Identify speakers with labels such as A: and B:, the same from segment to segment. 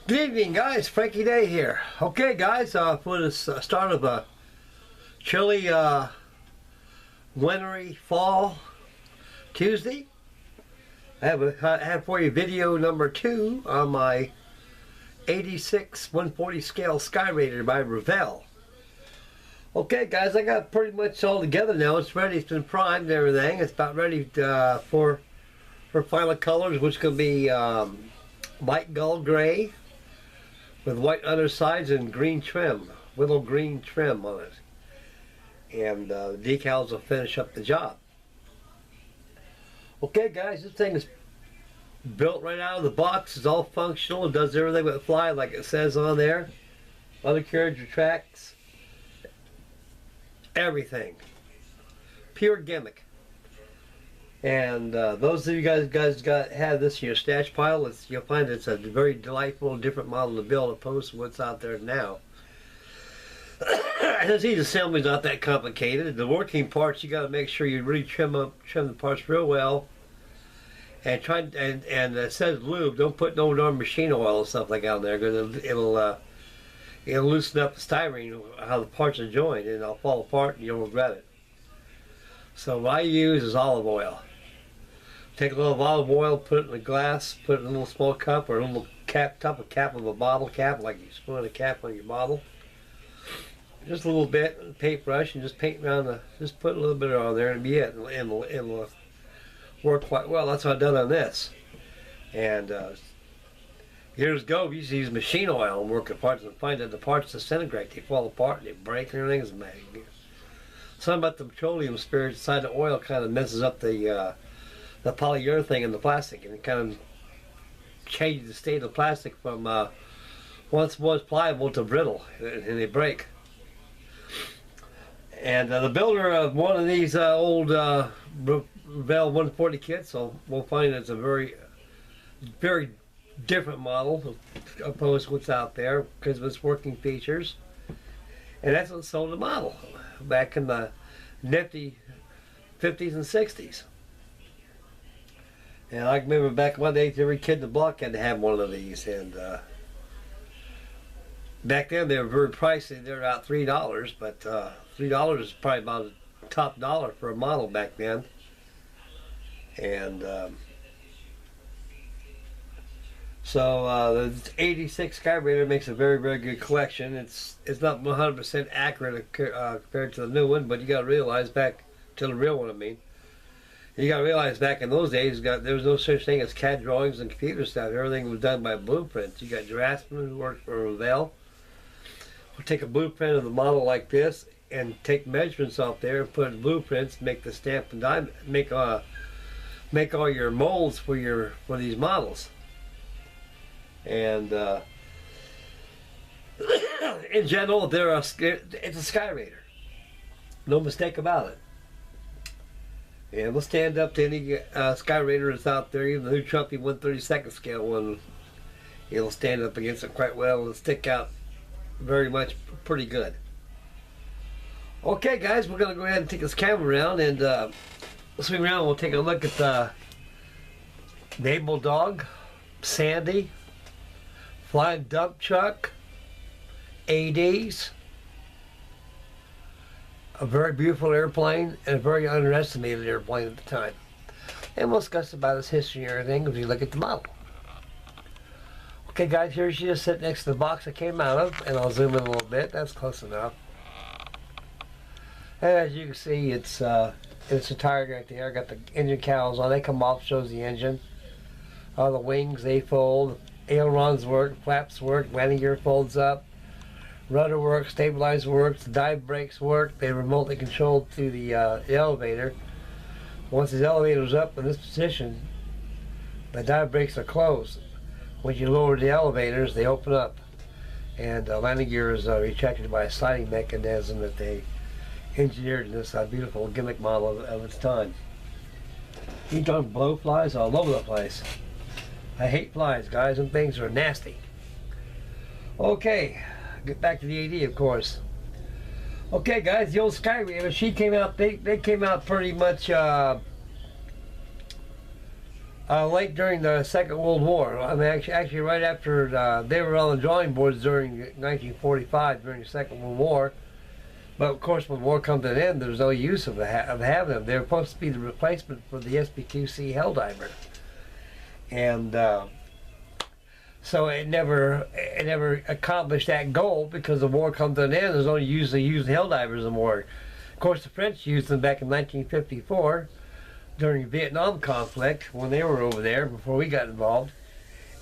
A: Good evening, guys. Frankie Day here. Okay, guys, for the start of a chilly, wintry fall Tuesday, I have for you video number 2 on my AD-6 140 scale Sky Raider by Revell. Okay, guys, I got pretty much all together now. It's ready. It's been primed and everything. It's about ready for final colors, which can be light gold gray with white undersides and green trim, willow green trim on it. And decals will finish up the job. Okay, guys, this thing is built right out of the box. It's all functional. It does everything but fly like it says on there. Undercarriage retracts. Everything. Pure gimmick. And those of you guys have this in your stash pile, you'll find it's a very delightful, different model to build opposed to what's out there now. These assembly's not that complicated. The working parts, you got to make sure you really trim the parts real well, and it says lube. Don't put no darn machine oil and stuff like that on there, because it'll loosen up the styrene how the parts are joined, and it'll fall apart and you'll regret it. So what I use is olive oil. Take a little olive oil, put it in a glass, put it in a little small cup or a little cap of a bottle cap, like you spoon a cap on your bottle. Just a little bit, paintbrush, and just paint around just put a little bit on there and be it. And it'll work quite well. That's what I've done on this. And years ago, we used to use machine oil and work the parts and find that the parts disintegrate. They fall apart and they break and everything. Something about the petroleum spirit inside the oil kind of messes up the polyurethane in the plastic, and it kind of changes the state of the plastic from once was pliable to brittle, and they break. And the builder of one of these old Revell 140 kits, we'll find it's a very different model opposed to what's out there because of its working features. And that's what sold the model back in the nifty 50s and 60s. And I remember back one day, every kid in the block had to have one of these. And back then they were very pricey. They were about $3, but $3 is probably about the top dollar for a model back then. And so the AD-6 Sky Raider makes a very, very good collection. It's not 100% accurate compared to the new one, but you got to realize back to the real one, I mean. You got to realize back in those days, there was no such thing as CAD drawings and computer stuff. Everything was done by blueprints. You got draftsmen who worked for Revell. We'll take a blueprint of the model like this and take measurements off there and put in blueprints, make the stamp and die, make all your molds for these models. And in general, it's a Sky Raider. No mistake about it. And we'll stand up to any Sky Raider that's out there, even the new Trumpy 132nd scale one. It'll stand up against it quite well. It'll stick out very much, pretty good. Okay, guys, we're going to go ahead and take this camera around and swing around. We'll take a look at the Naval Dog, Sandy, Flying Dump Truck, ADs. A very beautiful airplane and a very underestimated airplane at the time. And we'll discuss about its history and everything as we look at the model. Okay, guys, here she is sitting next to the box it came out of, and I'll zoom in a little bit. That's close enough. And as you can see, it's retired right there. Got the engine cowls on. They come off, shows the engine. All the wings, they fold. Ailerons work, flaps work, landing gear folds up. Rudder works, stabilizer works, dive brakes work. They're remotely controlled through the elevator. Once the elevator's up in this position, the dive brakes are closed. When you lower the elevators, they open up. And landing gear is retracted by a sliding mechanism that they engineered in this beautiful gimmick model of its time. You don't blow flies all over the place. I hate flies, guys, and things are nasty. Okay. Get back to the AD, of course. Okay, guys, the old Sky Raider, she came out, they came out pretty much Late during the Second World War. I mean, actually right after they were on the drawing boards during 1945, during the Second World War. But of course, when the war comes to an end, there's no use of having them. They're supposed to be the replacement for the SB-2C Helldiver, and so it never accomplished that goal because the war comes to an end. There's only using Helldivers anymore. Of course, the French used them back in 1954 during the Vietnam conflict when they were over there before we got involved,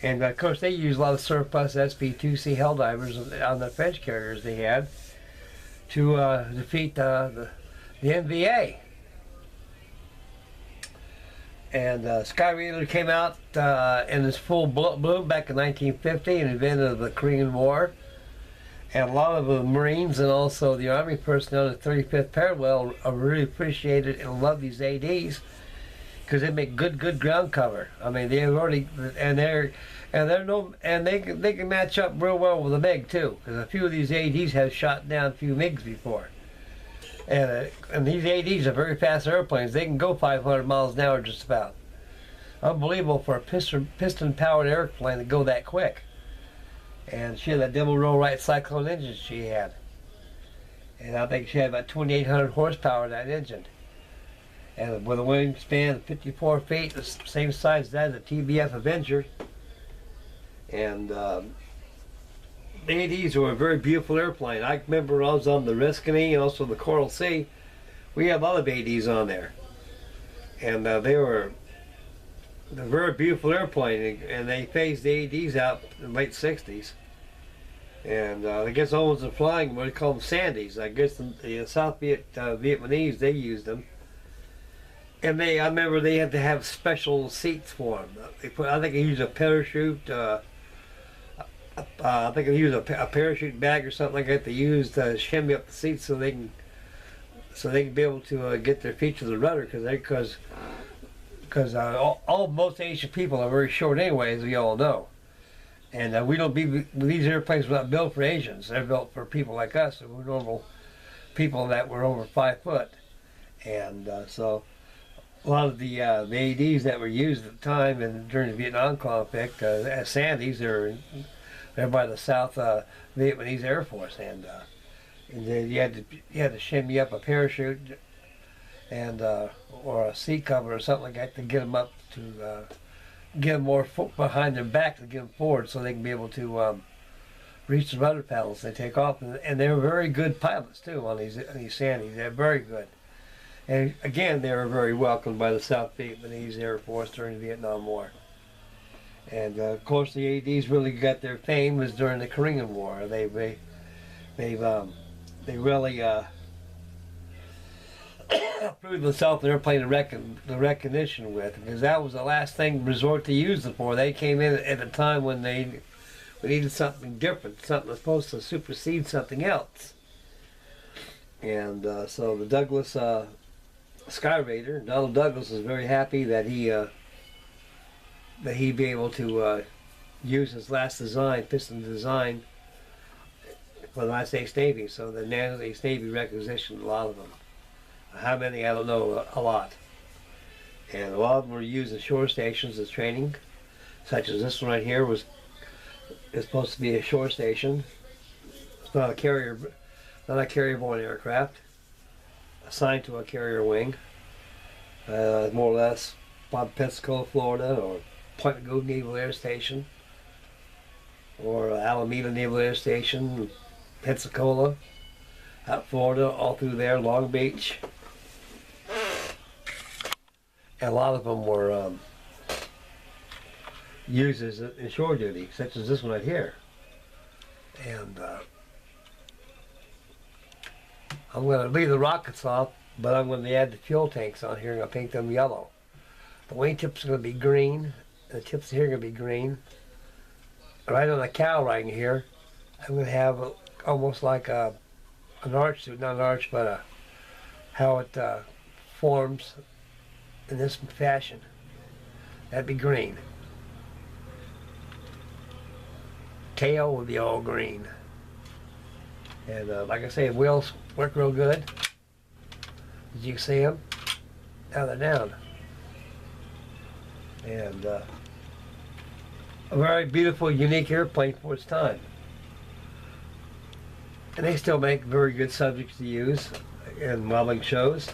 A: and of course they used a lot of surplus SB-2C Helldivers on the French carriers they had to defeat the NVA. And Sky Raider came out in its full bloom back in 1950, an event of the Korean War. And a lot of the Marines and also the Army personnel in the 35th Parallel really appreciated and loved these ADs because they make good ground cover. I mean, they've already they can match up real well with the MiG too, because a few of these ADs have shot down a few MiGs before. And these ADs are very fast airplanes. They can go 500 miles an hour just about. Unbelievable for a piston-powered airplane to go that quick. And she had that double roll right cyclone engine she had. And I think she had about 2,800 horsepower in that engine. And with a wingspan of 54 feet, the same size as that as a TBF Avenger. And the ADs were a very beautiful airplane. I remember I was on the Riscony and also the Coral Sea. We had a lot of ADs on there. And they're a very beautiful airplane, and they phased the ADs out in the late 60s. And I guess all ones are flying what they call them Sandies. I guess the South Vietnamese, they used them. And I remember they had to have special seats for them. I think they used a parachute. I think they used a parachute bag or something like that. They used to shimmy up the seats so they can be able to get their feet to the rudder because most Asian people are very short anyway, as we all know. And these airplanes were not built for Asians. They're built for people like us, who were normal people that were over 5 foot. And so a lot of the ADs that were used at the time and during the Vietnam conflict as Sandies, they're by the South Vietnamese Air Force, and then you had to shimmy up a parachute and or a seat cover or something like that to get them up to get them more behind their back to get them forward so they can be able to reach the rudder pedals they take off. And they were very good pilots too on these Sandies. They're very good. And again, they were very welcomed by the South Vietnamese Air Force during the Vietnam War. And of course, the ADs really got their fame was during the Korean War. They really proved themselves an airplane the recognition with, because that was the last thing resort to use them for. They came in at a time when we needed something different, something that's supposed to supersede something else. And so the Douglas Sky Raider, Donald Douglas was very happy that he'd be able to use his last design, piston design, for the United States Navy. So the United States Navy requisitioned a lot of them. How many, I don't know, a lot. And a lot of them were used in shore stations as training, such as this one right here is supposed to be a shore station. It's not a carrier-borne aircraft, assigned to a carrier wing, more or less Pensacola, Florida, or Point Mugu Naval Air Station, or Alameda Naval Air Station, Pensacola, out Florida, all through there, Long Beach. And a lot of them were used in shore duty, such as this one right here. And I'm going to leave the rockets off, but I'm going to add the fuel tanks on here and I'll paint them yellow. The wing tips are going to be green. The tips here are going to be green. Right on the cowl right here, I'm going to have almost like an arch, not an arch, but how it forms in this fashion. That'd be green. Tail would be all green. And like I say, wheels work real good. Did you see them? Now they're down. And a very beautiful, unique airplane for its time. And they still make very good subjects to use in modeling shows.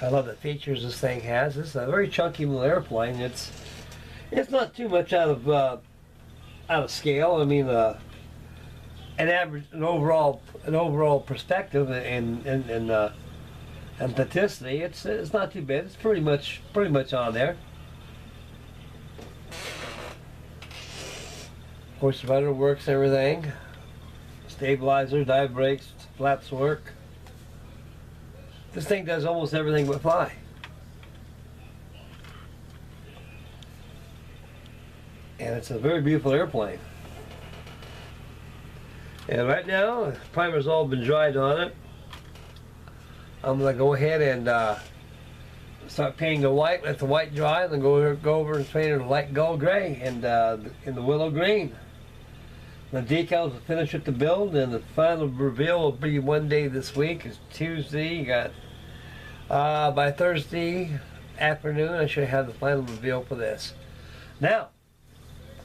A: I love the features this thing has. It's a very chunky little airplane. It's not too much out of scale. I mean, an overall perspective and statisticity, it's not too bad. It's pretty much on there. Of course, the rudder works, everything. Stabilizer, dive brakes, flaps work. This thing does almost everything but fly. And it's a very beautiful airplane. And right now, the primer's all been dried on it. I'm going to go ahead and start painting the white, let the white dry, and then go over and paint it in light gold gray and in the willow green. The decals will finish with the build, and the final reveal will be one day this week. It's Tuesday. You got by Thursday afternoon, I should have the final reveal for this. Now,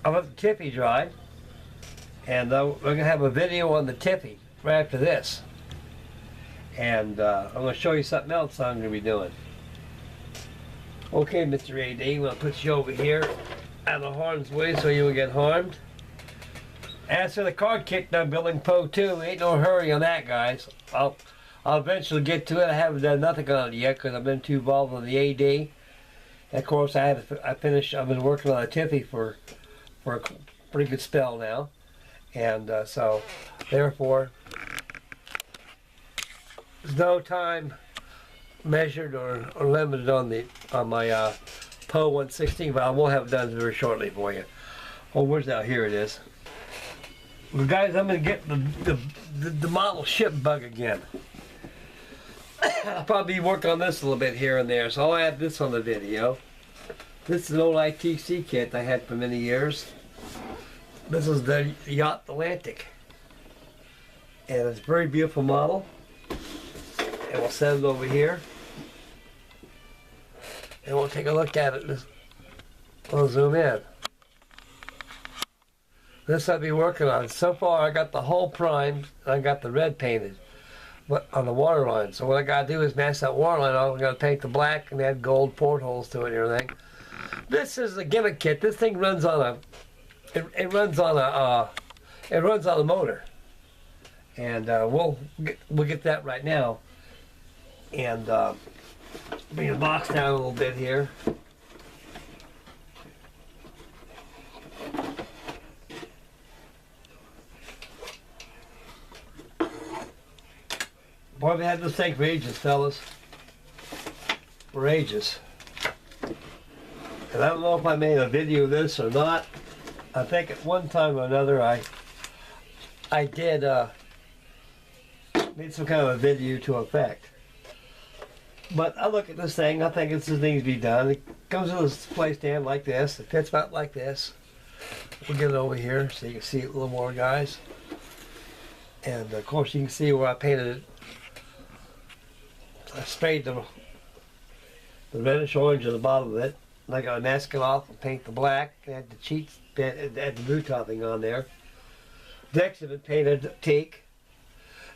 A: I'll let the tippy dry, and we're going to have a video on the tippy right after this. And I'm going to show you something else I'm going to be doing. Okay, Mr. AD, I'm going to put you over here out of harm's way so you won't get harmed. As for the card kit I'm building Poe 2, ain't no hurry on that, guys. I'll eventually get to it. I haven't done nothing on it yet because I've been too involved with the AD. And of course, I've been working on a tippy for a pretty good spell now. And so, therefore, there's no time measured or limited on my Poe 116, but I will have it done very shortly for you. Oh, where's that? Here it is. Well, guys, I'm going to get the model ship bug again. I'll probably work on this a little bit here and there, so I'll add this on the video. This is an old ITC kit I had for many years. This is the Yacht Atlantic. And it's a very beautiful model. And we'll send it over here. And we'll take a look at it. We'll zoom in. This I'll be working on. So far I got the hull primed and I got the red painted on the waterline. So what I gotta do is match that waterline off. I'm gonna paint the black and add gold portholes to it and everything. This is a gimmick kit. This thing runs on it runs on a motor. And we'll get that right now. And bring the box down a little bit here. Boy, we had this thing for ages, fellas. For ages. And I don't know if I made a video of this or not. I think at one time or another I did made some kind of a video to effect. But I look at this thing, I think this needs to be done. It comes in a display stand like this. It fits about like this. We'll get it over here so you can see it a little more, guys. And of course you can see where I painted it. I sprayed the reddish orange at the bottom of it. And I got to mask it off and paint the black. Add the cheeks, add the blue topping on there. Decks have been painted teak.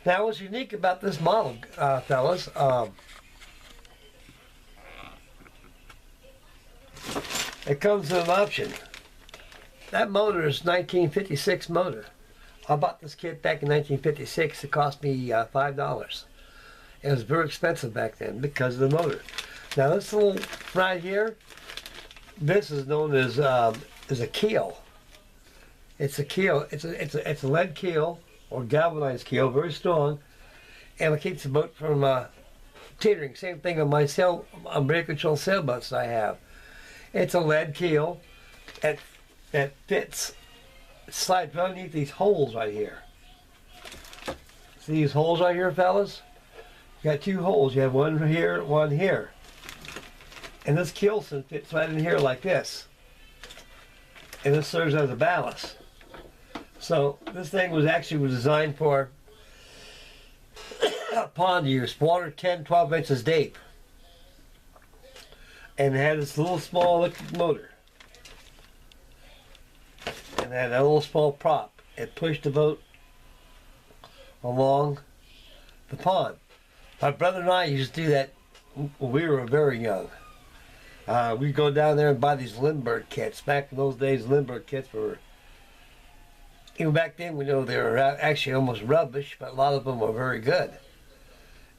A: Now what's unique about this model, fellas, it comes with an option. That motor is 1956 motor. I bought this kit back in 1956. It cost me $5. It was very expensive back then because of the motor. Now this little right here, this is known as a keel. It's a keel. It's a lead keel or galvanized keel, very strong, and it keeps the boat from teetering. Same thing on my brake control sailboats I have. It's a lead keel that fits, slides right underneath these holes right here. See these holes right here, fellas? You got two holes. You have one here, one here. And this keelson fits right in here like this. And this serves as a ballast. So this thing was designed for pond use, water 10, 12 inches deep. and it had this little small electric motor. And it had a little small prop. It pushed the boat along the pond. My brother and I used to do that when we were very young. We'd go down there and buy these Lindbergh kits. Back in those days, Lindbergh kits were, even back then, we know they were actually almost rubbish, but a lot of them were very good.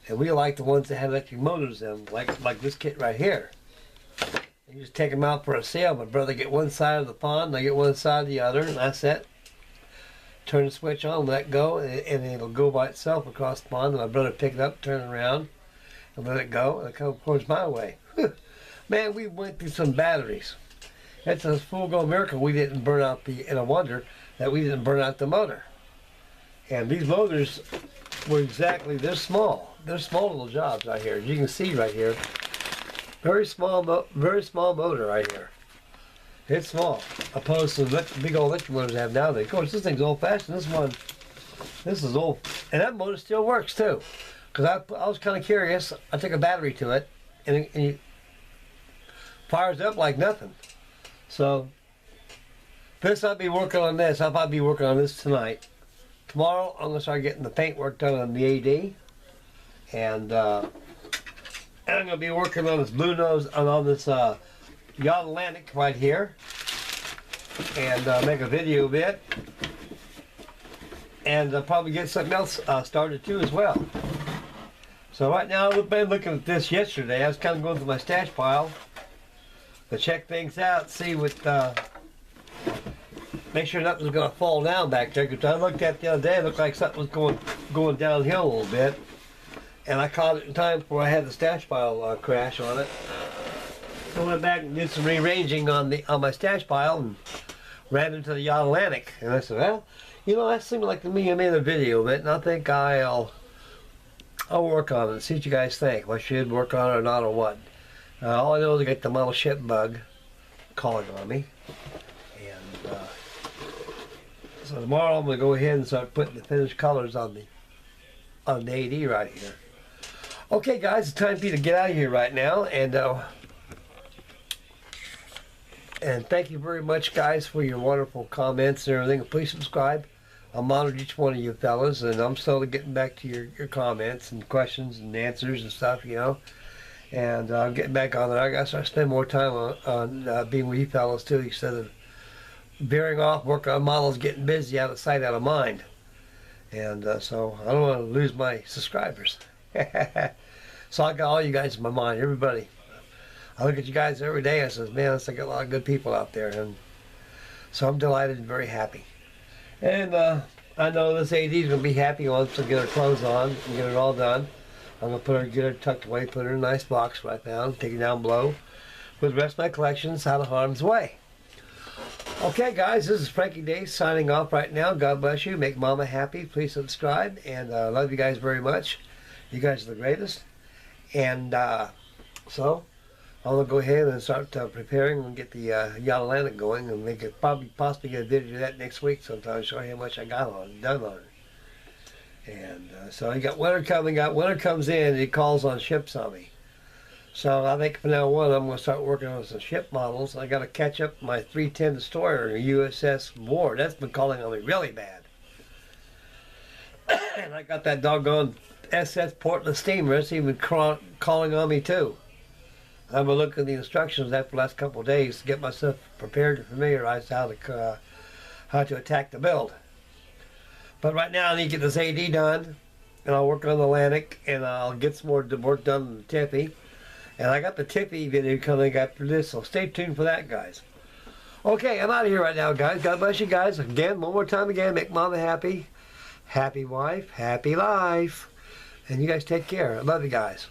A: And we liked the ones that had electric motors in them, like this kit right here. You just take them out for a sail. My brother get one side of the pond, I get one side of the other, and that's it. Turn the switch on, let go, and it'll go by itself across the pond. And my brother pick it up, turn it around, and let it go, and it comes towards my way. Man, we went through some batteries. It's a full-blown miracle we didn't burn out and a wonder that we didn't burn out the motor. And these motors were exactly this small. They're small little jobs right here. As you can see right here, very small motor right here. It's small, opposed to the big old electric motors I have nowadays. Of course, this thing's old-fashioned. This is old, and that motor still works too. Because I was kind of curious. I took a battery to it, and it fires up like nothing. So I'll be working on this. I'll probably be working on this tonight. Tomorrow I'm gonna start getting the paint work done on the AD, and I'm gonna be working on this blue nose and on this Yacht Atlantic right here, and make a video of it, and probably get something else started too as well. So right now I've been looking at this yesterday. I was kind of going through my stash pile to check things out, see what, make sure nothing's going to fall down back there. Because I looked at it the other day, it looked like something was going downhill a little bit, and I caught it in time before I had the stash pile crash on it. So I went back and did some rearranging on my stash pile and ran into the Yacht Atlantic. And I said, well, you know, that seemed like to me I made a video of it, and I think I'll work on it and see what you guys think. If I should work on it or not, or what. All I know is I got the model ship bug calling on me. And so tomorrow I'm going to go ahead and start putting the finished colors on the AD right here. Okay guys, it's time for you to get out of here right now. And thank you very much guys for your wonderful comments and everything. Please subscribe. I'm honored each one of you fellas, and I'm slowly getting back to your comments and questions and answers and stuff, you know. And I'm getting back on there. I gotta start spending more time on being with you fellas too, instead of veering off, working on models, getting busy, out of sight, out of mind. And so I don't want to lose my subscribers. So I got all you guys in my mind, everybody. I look at you guys every day and I says, man, I got a lot of good people out there, and so I'm delighted and very happy. And I know this AD is going to be happy once I get her clothes on and get it all done. I'm going to get her tucked away, put her in a nice box right now, take it down below with the rest of my collections out of harm's way. Okay guys, this is Frankie Day signing off right now. God bless you. Make Mama happy. Please subscribe. And I love you guys very much. You guys are the greatest. And so I'm going to go ahead and start preparing and get the Yacht Atlantic going, and make it possibly get a video of that next week sometime, show you how much I got done on it. And so you got winter coming up. Winter comes in, it calls on ships on me. So I think from now on I'm going to start working on some ship models. I got to catch up my 310 destroyer, USS Ward. That's been calling on me really bad. And I got that doggone SS Portland steamer. It's even calling on me too. I'm going to look at the instructions after the last couple of days to get myself prepared and familiarized how to attack the build. But right now I need to get this AD done, and I'll work on the Atlantic, and I'll get some more work done on the Tippy. And I got the Tippy video coming after this, so stay tuned for that, guys. Okay, I'm out of here right now, guys. God bless you guys. Again, one more time again, make Mama happy. Happy wife, happy life. And you guys take care. I love you guys.